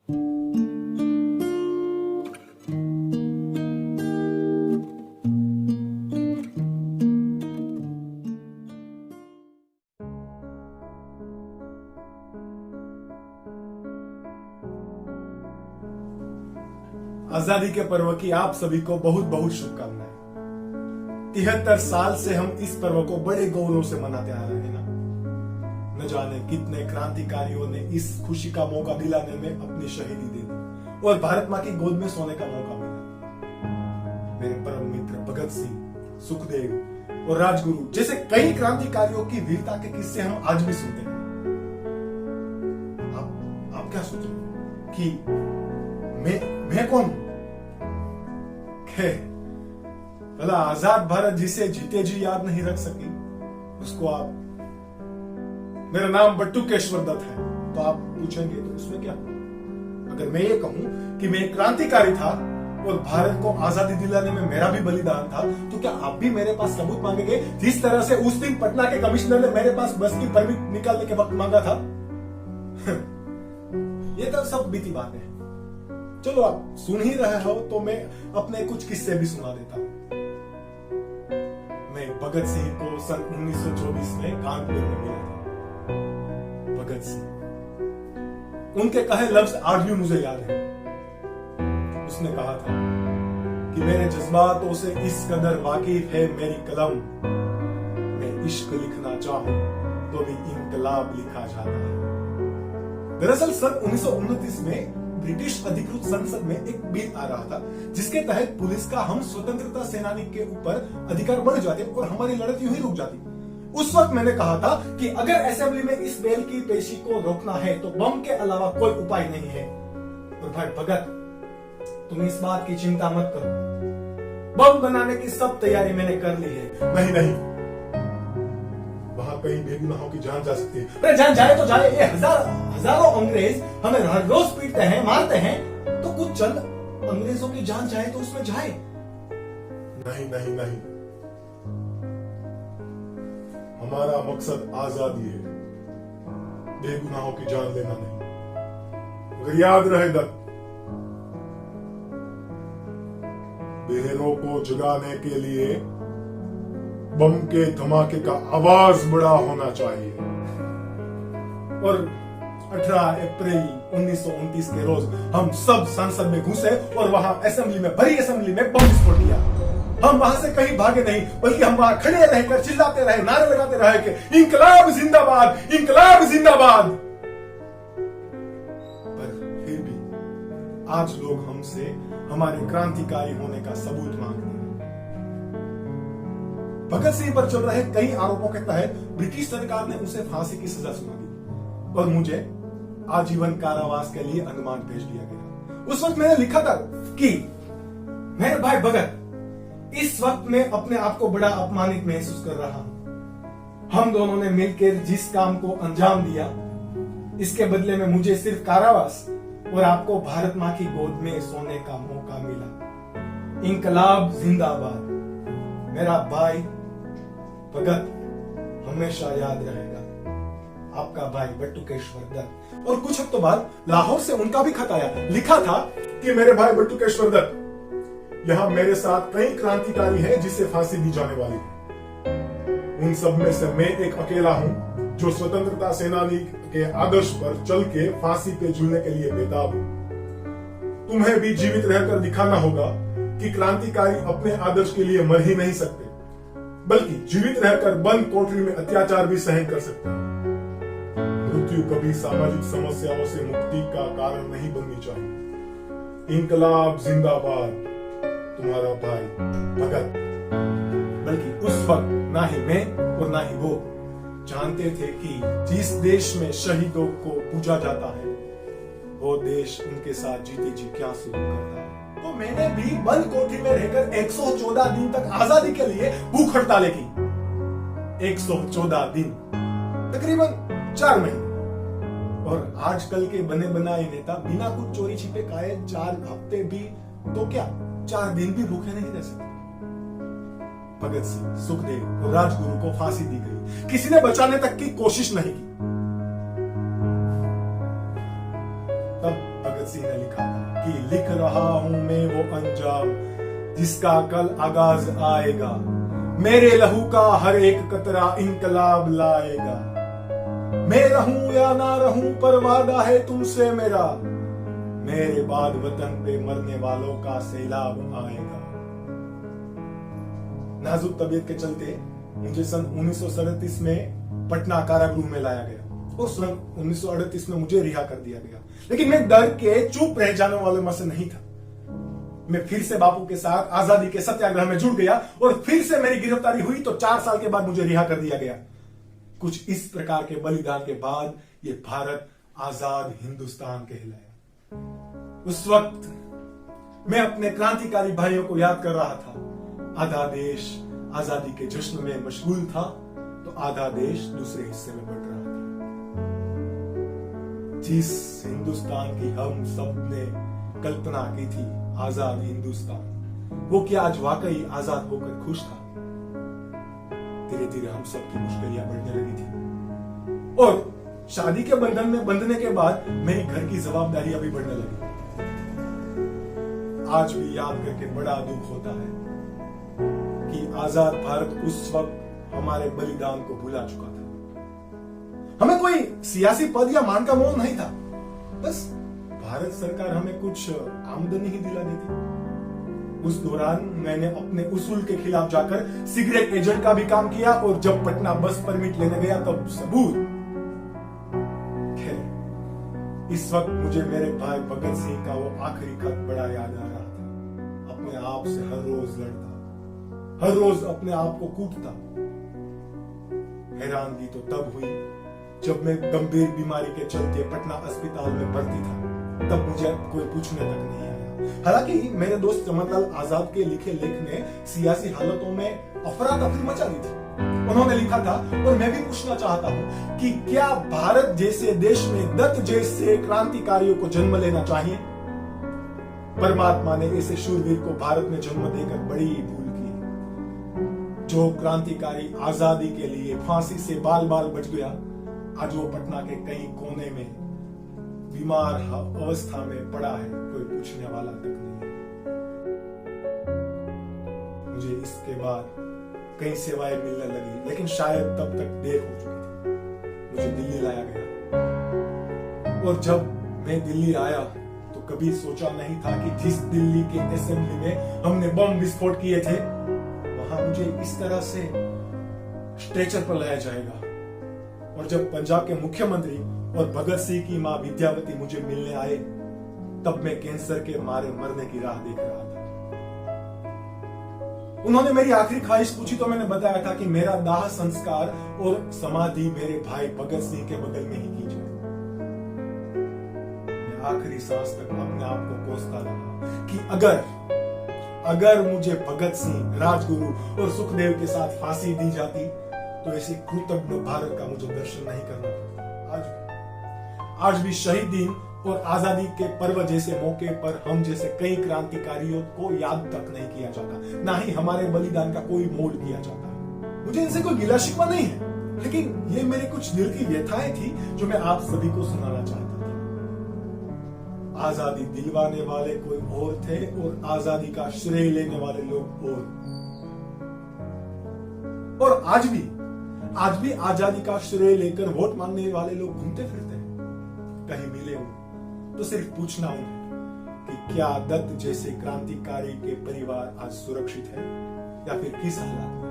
आजादी के पर्व की आप सभी को बहुत बहुत शुभकामनाएं। 73 साल से हम इस पर्व को बड़े गौरव से मनाते आ रहे हैं ना। न जाने कितने क्रांतिकारियों ने इस खुशी का मौका दिलाने में अपनी शहीदी दे दी और भारत मां की गोद में सोने का मौका मिला। मेरे परम मित्र भगत सिंह, सुखदेव और राजगुरु जैसे कई क्रांतिकारियों की वीरता के किस्से हम आज भी सुनते हैं। आप क्या सोच रहे हैं कि मैं कौन हूं? भला आजाद भारत जिसे जीते जी याद नहीं रख सकी उसको आप, मेरा नाम बटुकेश्वर दत्त है, तो आप पूछेंगे तो उसमें क्या? अगर मैं ये कहूं कि मैं एक क्रांतिकारी था और भारत को आजादी दिलाने में मेरा भी बलिदान था, तो क्या आप भी मेरे पास सबूत मांगेंगे जिस तरह से उस दिन पटना के कमिश्नर ने मेरे पास बस की परमिट निकालने के वक्त मांगा था? ये तो सब बीती बात है। चलो आप सुन ही रहे हो तो मैं अपने कुछ किस्से भी सुना देता हूं। मैं भगत सिंह को सन 1924 में कानपुर में मिला था। भगत सिंह, उनके कहे लफ्ज आज भी मुझे याद है। उसने कहा था कि मेरे जज्बातों से इस कदर वाकिफ है मेरी कलम, मैं इश्क लिखना चाहूं तो भी इनकलाब लिखा जाता है। दरअसल सन 1929 में ब्रिटिश अधिकृत संसद में एक बिल आ रहा था जिसके तहत पुलिस का हम स्वतंत्रता सेनानी के ऊपर अधिकार बढ़ जाते और हमारी लड़त यूं ही रुक जाती। उस वक्त मैंने कहा था कि अगर असेंबली में इस बिल की पेशी को रोकना है तो बम के अलावा कोई उपाय नहीं है। और भाई भगत, तुम इस बात की चिंता मत करो, बम बनाने की सब तैयारी मैंने कर ली है। नहीं, वहां कहीं बेगुनाहों की जान जा सकती है। अरे जान जाए तो जाए, ये हजारों अंग्रेज हमें हर रोज पीटते हैं, मारते हैं, तो कुछ चंद अंग्रेजों की जान जाए तो उसमें जाए। नहीं, हमारा मकसद आजादी है, बेगुनाहों की जान लेना नहीं। मगर याद रहे दत्त, बेहरों को जगाने के लिए बम के धमाके का आवाज बड़ा होना चाहिए। और 18 अप्रैल 1929 के रोज हम सब संसद में घुसे और वहां भरी असेंबली में बम विस्फोट किया। हम वहां से कहीं भागे नहीं, बल्कि हम वहां खड़े रहकर चिल्लाते रहे, नारे लगाते रहे कि इंकलाब जिंदाबाद, इंकलाब जिंदाबाद। पर फिर भी आज लोग हमसे हमारे क्रांतिकारी होने का सबूत मांगते हैं। भगत सिंह पर चल रहे कई आरोपों के तहत ब्रिटिश सरकार ने उसे फांसी की सजा सुना दी और मुझे आजीवन कारावास के लिए अंडमान भेज दिया गया। उस वक्त मैंने लिखा था कि मेरे भाई भगत, इस वक्त मैं अपने आप को बड़ा अपमानित महसूस कर रहा हूं। हम दोनों ने मिलकर जिस काम को अंजाम दिया, इसके बदले में मुझे सिर्फ कारावास और आपको भारत मां की गोद में सोने का मौका मिला। इंकलाब जिंदाबाद। मेरा भाई भगत हमेशा याद रहेगा। आपका भाई बटुकेश्वर दत्त। और कुछ हफ्तों बाद लाहौर से उनका भी खत आया। लिखा था कि मेरे भाई बटुकेश्वर दत्त, यहां मेरे साथ कई क्रांतिकारी हैं जिसे फांसी दी जाने वाली है। उन सब में से मैं एक अकेला हूं जो स्वतंत्रता सेनानी के आदर्श पर चल के फांसी पे झूलने के लिए बेताब हूं। तुम्हें भी जीवित रहकर दिखाना होगा कि क्रांतिकारी अपने आदर्श के लिए मर ही नहीं सकते, बल्कि जीवित रहकर बंद कोठरी में अत्याचार भी सहन कर सकते हैं। मृत्यु कभी सामाजिक समस्याओं से मुक्ति का कारण नहीं बननी चाहिए। इंकलाब जिंदाबाद। तुम्हारा भाई भगत। बल्कि उस वक्त ना ही मैं और ना ही वो जानते थे कि जिस देश में शहीदों को पूजा जाता है, वो देश उनके साथ जीते जी क्या शुरू करता है। तो मैंने भी बंद कोठरी में रहकर 114 दिन तक आजादी के लिए भूख हड़तालें की। 114 दिन, तकरीबन 4 महीने। और आजकल के बने बनाए नेता बिना कुछ चोरी छिपे खाए 4 हफ्ते भी, तो क्या 4 दिन भी भूखे नहीं रह सकते। भगत सिंह, सुखदेव और राजगुरु को फांसी दी गई। किसी ने बचाने तक की कोशिश नहीं की। तब भगत भगत सिंह ने लिखा था कि लिख रहा हूं मैं वो अंजाम जिसका कल आगाज आएगा, मेरे लहू का हर एक कतरा इनकलाब लाएगा। मैं रहूं या ना रहूं पर वादा है तुमसे मेरा, मेरे बाद वतन पे मरने वालों का सैलाब आएगा। नाजुक तबीयत के चलते मुझे सन 1937 में पटना कारागृह में लाया गया और सन 1938 में मुझे रिहा कर दिया गया। लेकिन मैं डर के चुप रह जाने वाले में से नहीं था। मैं फिर से बापू के साथ आजादी के सत्याग्रह में जुड़ गया और फिर से मेरी गिरफ्तारी हुई तो 4 साल के बाद मुझे रिहा कर दिया गया। कुछ इस प्रकार के बलिदान के बाद ये भारत आजाद हिंदुस्तान कहलाया। उस वक्त मैं अपने क्रांतिकारी भाइयों को याद कर रहा था। आधा देश आजादी के जश्न में मशगूल था तो आधा देश दूसरे हिस्से में बढ़ रहा था। जिस हिंदुस्तान की हम सब ने कल्पना की थी, आजाद हिंदुस्तान, वो क्या आज वाकई आजाद होकर खुश था? धीरे धीरे हम सब की मुश्किलियां बढ़ने लगी थी और शादी के बंधन में बंधने के बाद मेरी घर की जवाबदारियां भी बढ़ने लगी। आज भी याद करके बड़ा दुख होता है कि आजाद भारत उस वक्त हमारे बलिदान को भुला चुका था। हमें कोई सियासी पद या मान का मोह नहीं था, बस भारत सरकार हमें कुछ आमदनी ही दिला देती। उस दौरान मैंने अपने उसूल के खिलाफ जाकर सिगरेट एजेंट का भी काम किया और जब पटना बस परमिट लेने गया तब सबूत। इस वक्त मुझे मेरे भाई भगत सिंह का वो आखिरी खत बड़ा याद आ रहा था। अपने आप से हर रोज लड़ता, हर रोज अपने आप को कूटता। हैरानगी तो तब हुई जब मैं गंभीर बीमारी के चलते पटना अस्पताल में भर्ती था। तब मुझे कोई पूछने तक नहीं आया। हालांकि मेरे दोस्त चमनलाल आजाद के लिखे लेख ने सियासी हालतों में अफरा तफरी मचा दी थी। उन्होंने लिखा था और मैं भी पूछना चाहता हूं कि क्या भारत जैसे देश में दत्त जैसे क्रांतिकारियों को जन्म लेना चाहिए? परमात्मा ने ऐसे शूरवीर को भारत में जन्म देकर बड़ी भूल की। जो क्रांतिकारी आजादी के लिए फांसी से बाल बाल बच गया, आज वो पटना के कई कोने में बीमार अवस्था में पड़ा है, कोई पूछने वाला तक नहीं। मुझे इसके बाद कई सेवाएं मिलने लगी, लेकिन शायद तब तक देर हो चुकी थी। मुझे दिल्ली लाया गया और जब मैं दिल्ली आया तो कभी सोचा नहीं था कि जिस दिल्ली के असेंबली में हमने बम विस्फोट किए थे, वहां मुझे इस तरह से स्ट्रेचर पर लाया जाएगा। और जब पंजाब के मुख्यमंत्री और भगत सिंह की मां विद्यावती मुझे मिलने आए, तब मैं कैंसर के मारे मरने की राह देख रहा था। उन्होंने मेरी आखिरी ख्वाहिश पूछी तो मैंने बताया था कि मेरा दाह संस्कार और समाधि मेरे भाई भगत सिंह के बगल में ही की जाए। मैं आखिरी सांस तक अपने आप को कोसता रहा कि अगर मुझे भगत सिंह, राजगुरु और सुखदेव के साथ फांसी दी जाती तो ऐसी कृतज्ञ भारत का मुझे दर्शन नहीं करना पड़ता। आज भी शहीद दिन और आजादी के पर्व जैसे मौके पर हम जैसे कई क्रांतिकारियों को याद तक नहीं किया जाता, ना ही हमारे बलिदान का कोई मोल किया जाता। मुझे इनसे कोई गिला शिकवा नहीं है, लेकिन ये मेरे कुछ दिल की व्यथाएं थी जो मैं आप सभी को सुनाना चाहता था। आजादी दिलवाने वाले कोई और थे और आजादी का श्रेय लेने वाले लोग और आज भी आजादी का श्रेय लेकर वोट मांगने वाले लोग घूमते फिरते हैं। कहीं मिले हो तो सिर्फ पूछना उन्हें कि क्या दत्त जैसे क्रांतिकारी के परिवार आज सुरक्षित है या फिर किस हालात में।